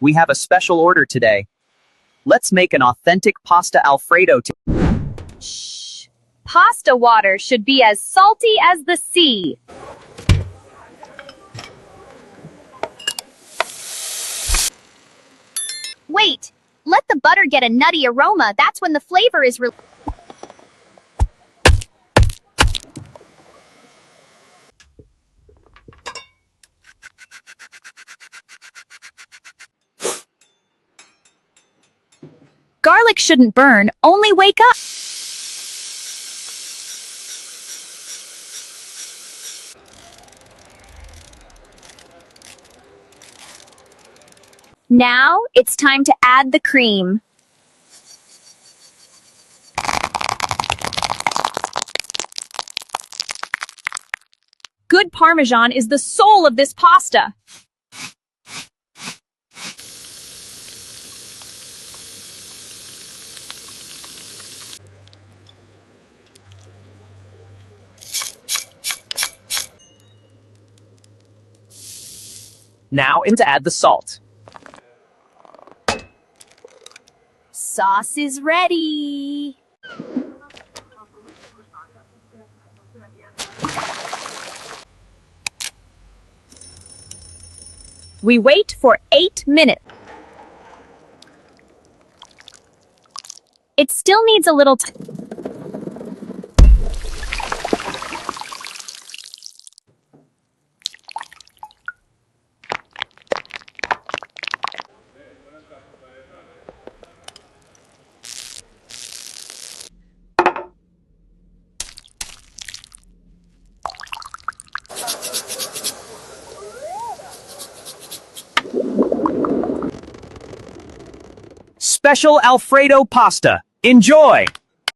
We have a special order today. Let's make an authentic pasta Alfredo. Shh. Pasta water should be as salty as the sea. Wait, let the butter get a nutty aroma. That's when the flavor is Garlic shouldn't burn, only wake up. Now, it's time to add the cream. Good Parmesan is the soul of this pasta. Now, to add the salt. Sauce is ready. We wait for 8 minutes. It still needs a little time. Special Alfredo pasta. Enjoy!